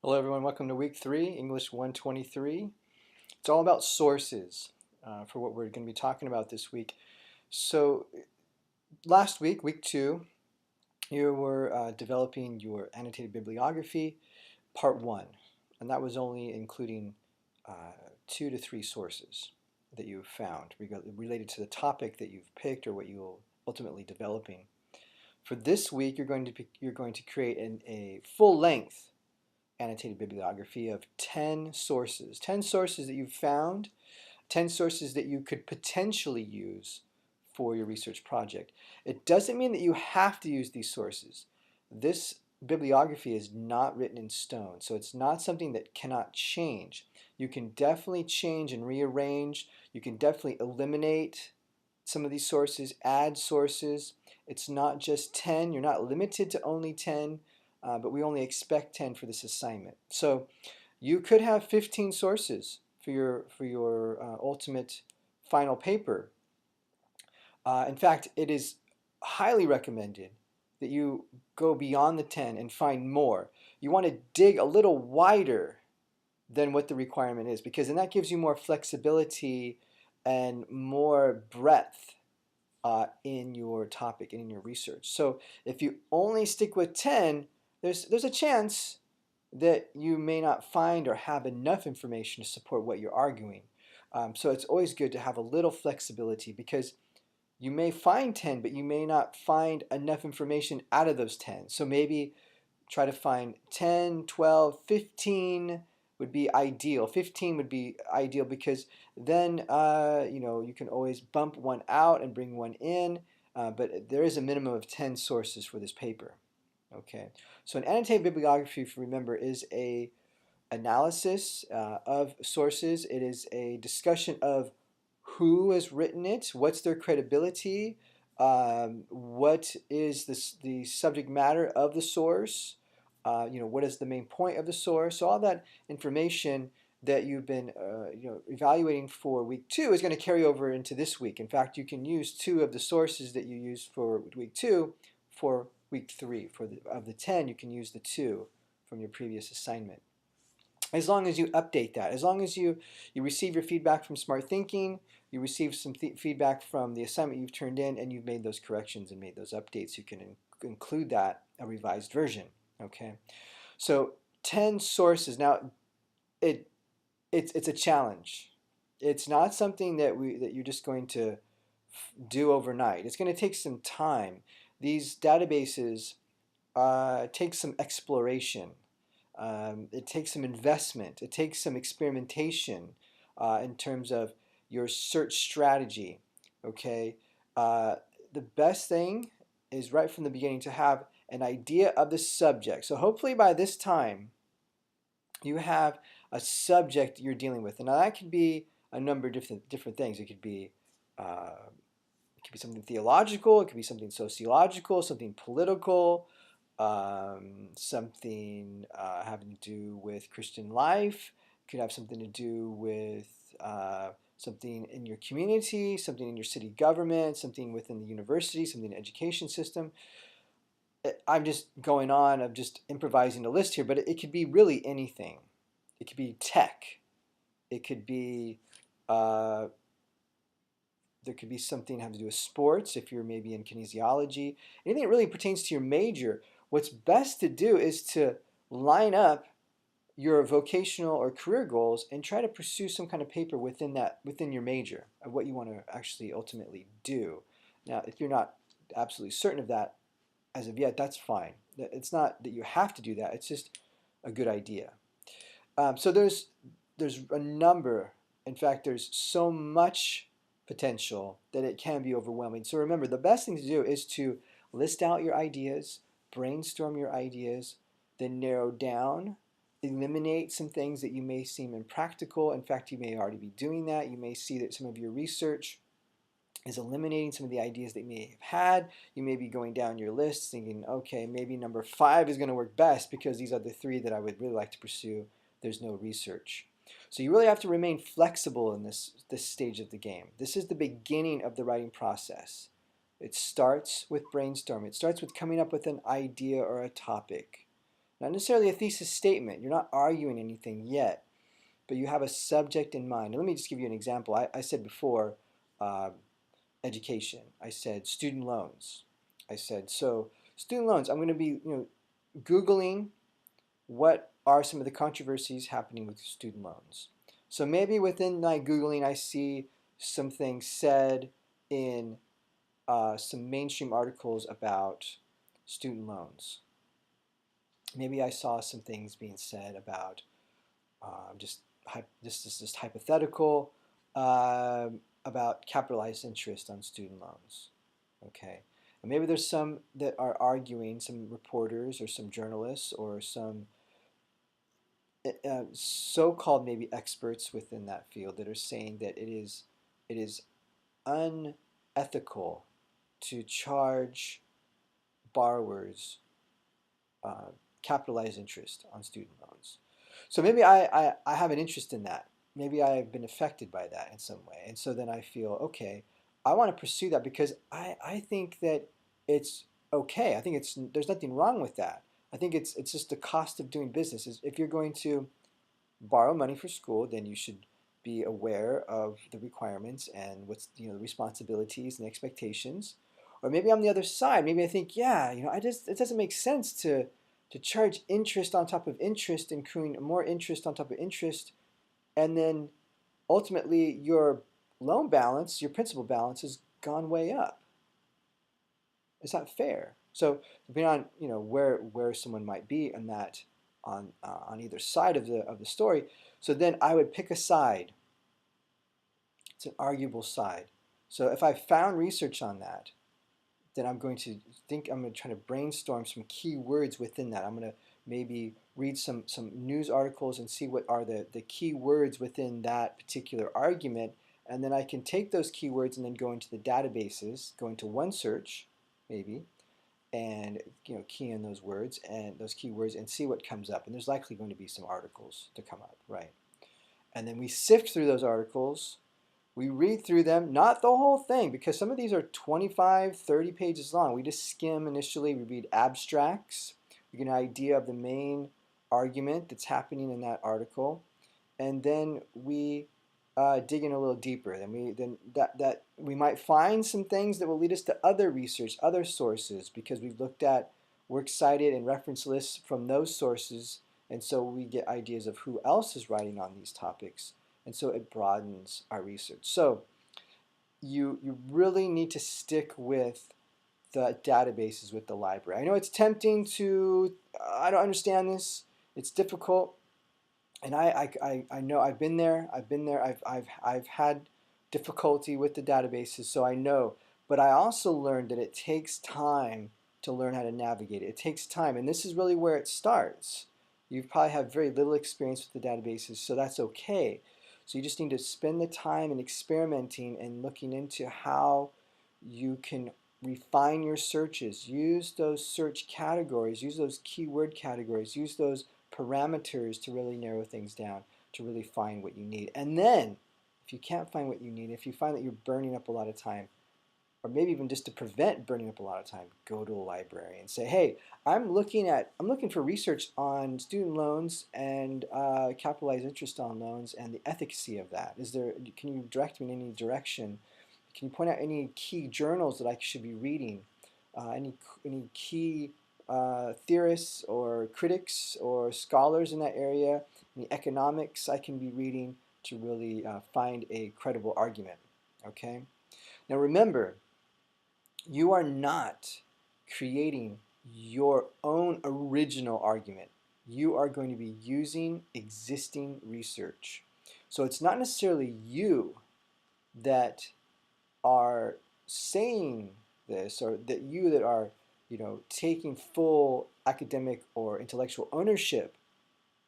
Hello everyone, welcome to week 3, English 123. It's all about sources for what we're going to be talking about this week. So last week, week 2, you were developing your annotated bibliography, part 1, and that was only including 2 to 3 sources that you've found related to the topic that you've picked or what you'll ultimately developing. For this week, you're going to create a full-length annotated bibliography of 10 sources. 10 sources that you've found, 10 sources that you could potentially use for your research project. It doesn't mean that you have to use these sources. This bibliography is not written in stone, so it's not something that cannot change. You can definitely change and rearrange. You can definitely eliminate some of these sources, add sources. It's not just 10. You're not limited to only 10. But we only expect 10 for this assignment. So you could have 15 sources for your ultimate final paper. In fact, it is highly recommended that you go beyond the 10 and find more. You want to dig a little wider than what the requirement is, because then that gives you more flexibility and more breadth in your topic and in your research. So if you only stick with 10, there's a chance that you may not find or have enough information to support what you're arguing. So it's always good to have a little flexibility, because you may find 10, but you may not find enough information out of those 10. So maybe try to find 10, 12, 15 would be ideal. 15 would be ideal, because then you can always bump one out and bring one in, but there is a minimum of 10 sources for this paper. Okay, so an annotated bibliography, if you remember, is a analysis of sources. It is a discussion of who has written it, what's their credibility, what is the subject matter of the source, what is the main point of the source. So all that information that you've been evaluating for week 2 is going to carry over into this week. In fact, you can use 2 of the sources that you used for week 2 for week 3. Of the 10, you can use the 2 from your previous assignment. As long as you update that, as long as you receive your feedback from Smart Thinking, you receive some feedback from the assignment you've turned in, and you've made those corrections and made those updates, you can include that a revised version. Okay, so 10 sources. Now, it's a challenge. It's not something that you're just going to do overnight. It's going to take some time. These databases take some exploration. It takes some investment. It takes some experimentation in terms of your search strategy. Okay, the best thing is right from the beginning to have an idea of the subject. So hopefully by this time you have a subject you're dealing with, and now that could be a number of different things. It could be something theological. It could be something sociological, something political, something having to do with Christian life. It could have something to do with something in your community, something in your city government, something within the university, something in the education system. I'm just going on, I'm just improvising a list here, but it could be really anything. It could be tech. It could be there could be something having to do with sports if you're maybe in kinesiology. Anything that really pertains to your major. What's best to do is to line up your vocational or career goals and try to pursue some kind of paper within your major of what you want to actually ultimately do. Now, if you're not absolutely certain of that as of yet, that's fine. It's not that you have to do that. It's just a good idea. So there's a number. In fact, there's so much potential that it can be overwhelming. So remember, the best thing to do is to list out your ideas, brainstorm your ideas, then narrow down, eliminate some things that you may seem impractical. In fact, you may already be doing that. You may see that some of your research is eliminating some of the ideas that you may have had. You may be going down your list thinking, okay, maybe number 5 is going to work best because these are the 3 that I would really like to pursue. There's no research. So you really have to remain flexible in this stage of the game. This is the beginning of the writing process. It starts with brainstorming. It starts with coming up with an idea or a topic. Not necessarily a thesis statement. You're not arguing anything yet, but you have a subject in mind. And let me just give you an example. I said before, uh, education. I said student loans. I said, so student loans, I'm going to be, Googling what are some of the controversies happening with student loans. So maybe within my Googling, I see some things said in some mainstream articles about student loans. Maybe I saw some things being said about this is just hypothetical about capitalized interest on student loans. Okay, and maybe there's some that are arguing, some reporters or some journalists or some so-called maybe experts within that field that are saying that it is unethical to charge borrowers uh, capitalized interest on student loans. So maybe I have an interest in that. Maybe I've been affected by that in some way. And so then I feel, okay, I want to pursue that because I think that it's okay. I think there's nothing wrong with that. I think it's just the cost of doing business. If you're going to borrow money for school, then you should be aware of the requirements and what's the responsibilities and expectations. Or maybe I'm the other side. Maybe I think, yeah, it doesn't make sense to charge interest on top of interest, accruing more interest on top of interest, and then ultimately your loan balance, your principal balance, has gone way up. It's not fair. So depending on where someone might be in that on either side of the story, so then I would pick a side. It's an arguable side. So if I found research on that, then I'm going to try to brainstorm some key words within that. I'm going to maybe read some news articles and see what are the key words within that particular argument, and then I can take those keywords and then go into the databases, go into OneSearch maybe, and key in those words and those keywords and see what comes up. And there's likely going to be some articles to come up, right? And then we sift through those articles. We read through them, not the whole thing, because some of these are 25, 30 pages long. We just skim initially. We read abstracts. We get an idea of the main argument that's happening in that article, and then we dig in a little deeper. Then we might find some things that will lead us to other research, other sources, because we've looked at works cited and reference lists from those sources, and so we get ideas of who else is writing on these topics, and so it broadens our research. So you really need to stick with the databases with the library. I know it's tempting to, I don't understand this, it's difficult, and I know I've been there. I've had difficulty with the databases, so I know. But I also learned that it takes time to learn how to navigate it. It takes time, and this is really where it starts. You probably have very little experience with the databases, so that's okay. So you just need to spend the time in experimenting and looking into how you can refine your searches. Use those search categories, use those keyword categories, use those parameters to really narrow things down, to really find what you need. And then, if you can't find what you need, if you find that you're burning up a lot of time, or maybe even just to prevent burning up a lot of time, go to a library and say, hey, I'm looking for research on student loans and capitalized interest on loans and the efficacy of that. Can you direct me in any direction? Can you point out any key journals that I should be reading? Any key theorists or critics or scholars in that area? Any economics I can be reading to really find a credible argument? Okay. Now remember, you are not creating your own original argument. You are going to be using existing research. So it's not necessarily you that are saying this, or that are taking full academic or intellectual ownership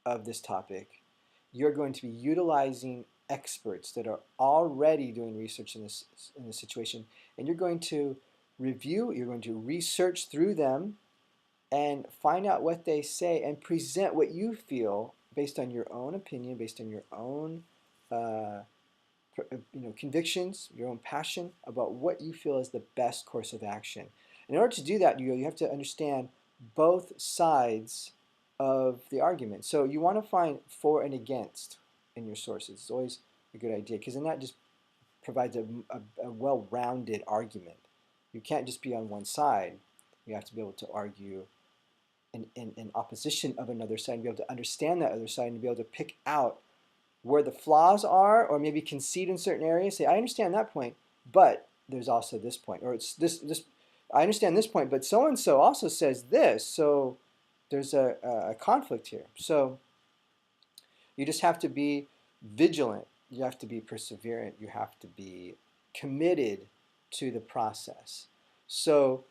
of this topic. You're going to be utilizing experts that are already doing research in this situation, and you're going to you're going to research through them and find out what they say and present what you feel based on your own opinion, based on your own convictions, your own passion about what you feel is the best course of action. In order to do that, you have to understand both sides of the argument. So you want to find for and against in your sources. It's always a good idea because then that just provides a well-rounded argument. You can't just be on one side. You have to be able to argue in opposition of another side and be able to understand that other side and be able to pick out where the flaws are, or maybe concede in certain areas. Say, I understand that point, but there's also this point, or it's this. I understand this point, but so and so also says this, so there's a conflict here. So you just have to be vigilant. You have to be perseverant. You have to be committed to the process. So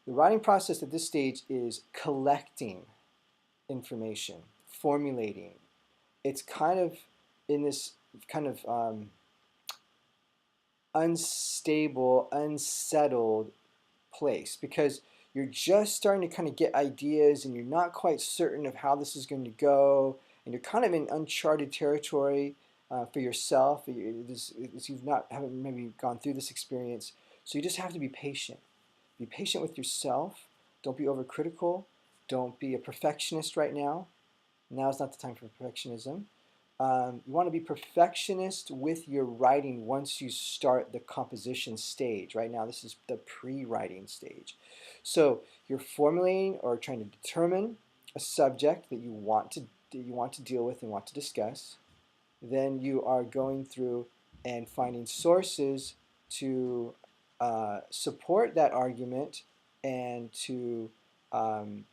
the writing process at this stage is collecting information, formulating. It's kind of in this kind of unstable, unsettled place because you're just starting to kind of get ideas and you're not quite certain of how this is going to go, and you're kind of in uncharted territory for yourself. You've not haven't maybe gone through this experience, so you just have to be patient. Be patient with yourself. Don't be overcritical. Don't be a perfectionist right now. Now is not the time for perfectionism. You want to be perfectionist with your writing once you start the composition stage. Right now, this is the pre-writing stage. So you're formulating or trying to determine a subject that you want to deal with and want to discuss. Then you are going through and finding sources to support that argument and to um,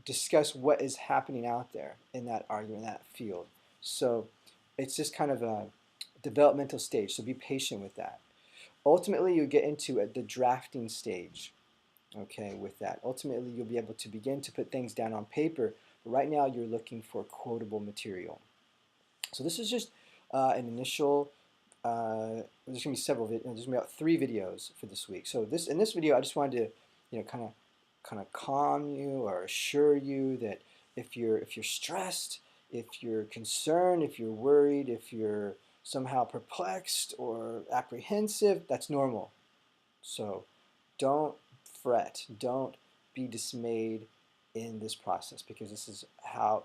discuss what is happening out there in that argument, in that field. So it's just kind of a developmental stage, so be patient with that. Ultimately, you get into the drafting stage, okay, with that. Ultimately, you'll be able to begin to put things down on paper, but right now you're looking for quotable material. So this is just an initial, there's going to be several, there's going to be about 3 videos for this week. So in this video, I just wanted to, kind of calm you or assure you that if you're stressed, if you're concerned, if you're worried, if you're somehow perplexed or apprehensive, that's normal. So don't fret, don't be dismayed in this process because this is how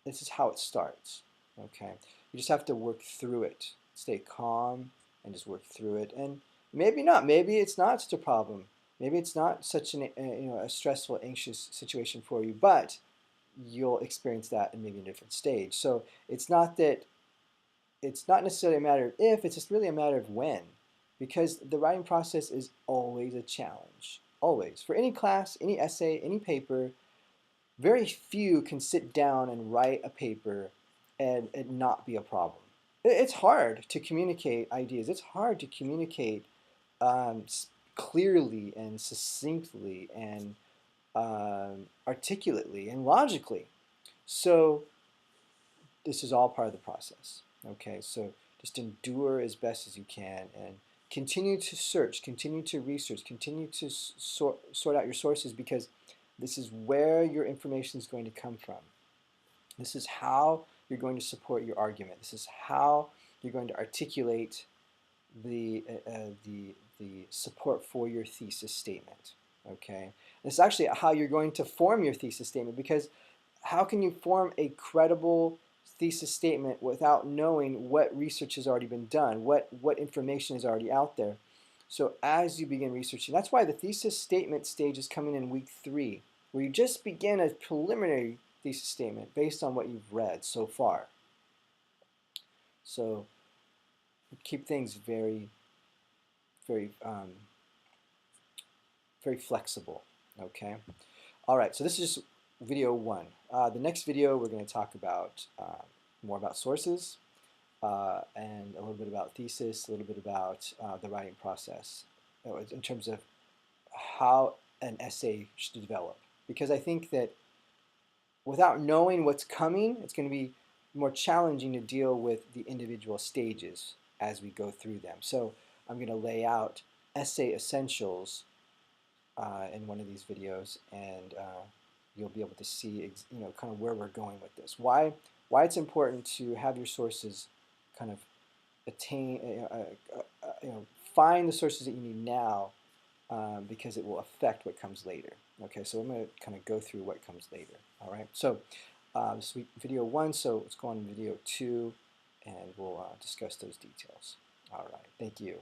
it starts. Okay, you just have to work through it. Stay calm and just work through it. And maybe not. Maybe it's not such a problem. Maybe it's not such a stressful, anxious situation for you. But you'll experience that in maybe a different stage. So it's not necessarily a matter of if. It's just really a matter of when, because the writing process is always a challenge. Always, for any class, any essay, any paper. Very few can sit down and write a paper and it not be a problem. It's hard to communicate ideas. It's hard to communicate um, clearly and succinctly and articulately and logically. So this is all part of the process. Okay, so just endure as best as you can and continue to search, continue to research, continue to sort out your sources, because this is where your information is going to come from. This is how you're going to support your argument. This is how you're going to articulate the support for your thesis statement. Okay, and this is actually how you're going to form your thesis statement, because how can you form a credible thesis statement without knowing what research has already been done, what information is already out there? So as you begin researching, that's why the thesis statement stage is coming in week 3, where you just begin a preliminary thesis statement based on what you've read so far. So keep things very, very, very flexible. Okay. All right. So this is just video 1. The next video we're going to talk about more about sources and a little bit about thesis, a little bit about the writing process in terms of how an essay should develop. Because I think that without knowing what's coming, it's going to be more challenging to deal with the individual stages as we go through them. So I'm going to lay out essay essentials in one of these videos, and you'll be able to see kind of where we're going with this. Why it's important to have your sources kind of find the sources that you need now, because it will affect what comes later. Okay, so I'm going to kind of go through what comes later. All right, so this week video 1, so let's go on to video 2, and we'll discuss those details. All right, thank you.